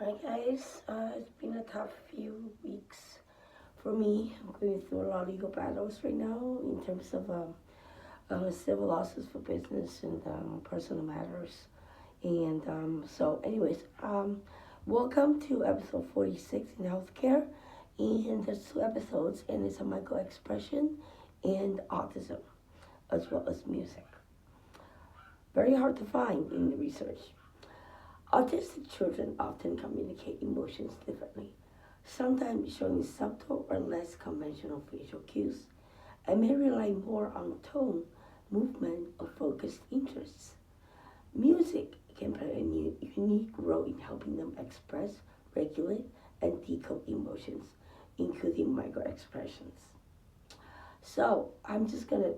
Hi guys, it's been a tough few weeks for me. I'm going through a lot of legal battles right now in terms of civil lawsuits for business and personal matters. And welcome to episode 46 in healthcare. And there's two episodes, and it's a microexpression and autism, as well as music. Very hard to find in the research. Autistic children often communicate emotions differently, sometimes showing subtle or less conventional facial cues, and may rely more on tone, movement, or focused interests. Music can play a unique role in helping them express, regulate, and decode emotions, including microexpressions. So, I'm just gonna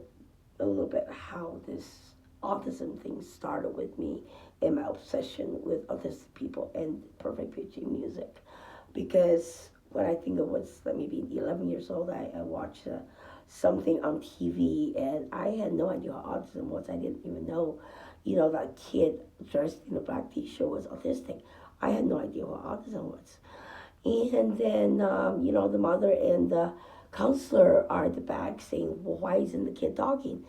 a little bit how this autism thing started with me and my obsession with autistic people and perfect pitching music. Because when I think I was like maybe 11 years old, I watched something on TV and I had no idea what autism was. I didn't even know, that kid dressed in a black t-shirt was autistic. I had no idea what autism was. And then, the mother and the counselor are at the back saying, well, why isn't the kid talking?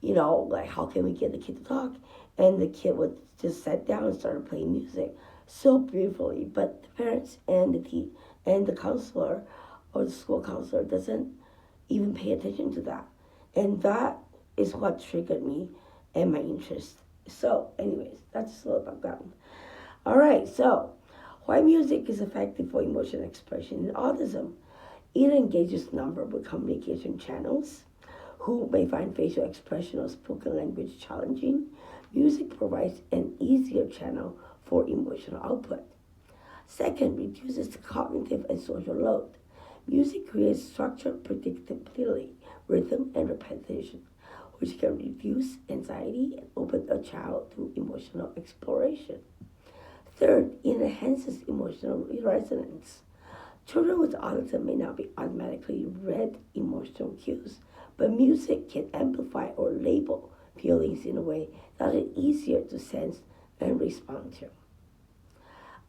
Like how can we get the kid to talk? And the kid would just sit down and started playing music so beautifully. But the parents and the counselor or the school counselor doesn't even pay attention to that. And that is what triggered me and my interest. So, anyways, that's just a little background. All right, so why music is effective for emotional expression in autism? It engages nonverbal communication channels who may find facial expression or spoken language challenging. Music provides an easier channel for emotional output. Second, reduces the cognitive and social load. Music creates structured predictability, rhythm, and repetition, which can reduce anxiety and open a child to emotional exploration. Third, it enhances emotional resonance. Children with autism may not be automatically read emotional cues, but music can amplify or label feelings in a way that is easier to sense and respond to.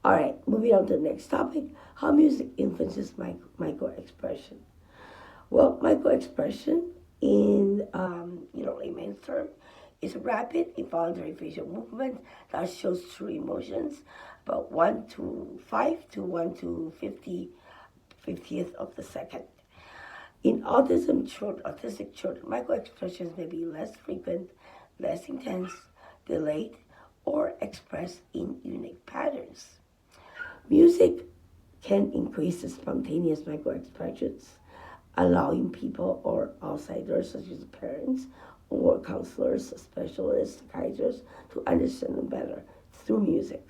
All right, moving on to the next topic, how music influences microexpression. Well, microexpression in layman's term is a rapid involuntary facial movement that shows true emotions, about 1 to 5 to 1 to 50th of the second. In autistic children, microexpressions may be less frequent, less intense, delayed, or expressed in unique patterns. Music can increase the spontaneous microexpressions, allowing people or outsiders, such as parents or counselors, specialists, psychiatrists, to understand them better through music.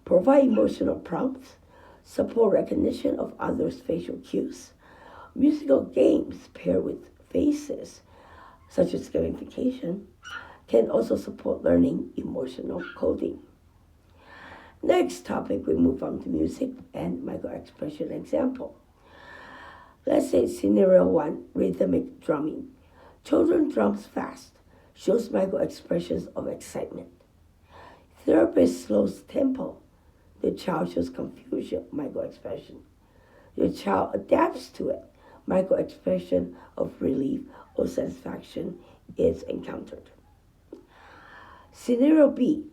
Provide emotional prompts, support recognition of others' facial cues. Musical games paired with faces, such as gamification, can also support learning emotional coding. Next topic, we move on to music and microexpression example. Let's say scenario 1, rhythmic drumming. Children drums fast, shows microexpressions of excitement. Therapist slows tempo. The child shows confusion, microexpression. The child adapts to it. Microexpression of relief or satisfaction is encountered. Scenario B,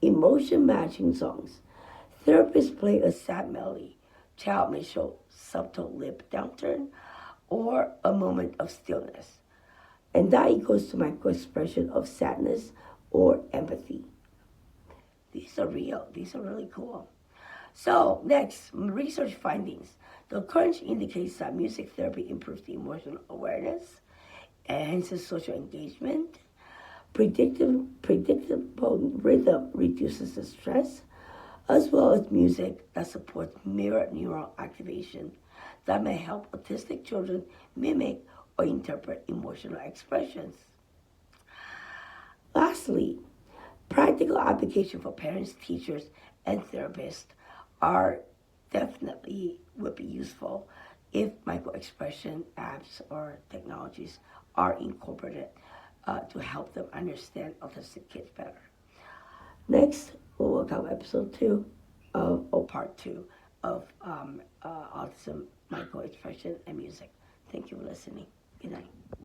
emotion matching songs. Therapists play a sad melody. Child may show subtle lip downturn or a moment of stillness. And that equals to microexpression of sadness or empathy. These are real. These are really cool. So next, research findings. The current indicates that music therapy improves the emotional awareness, enhances social engagement, predictable rhythm reduces the stress, as well as music that supports mirror neural activation that may help autistic children mimic or interpret emotional expressions. Lastly, practical application for parents, teachers, and therapists are definitely would be useful if microexpression apps or technologies are incorporated to help them understand autistic kids better. Next, we'll work on episode 2 or part 2 of autism, microexpression, and music. Thank you for listening. Good night.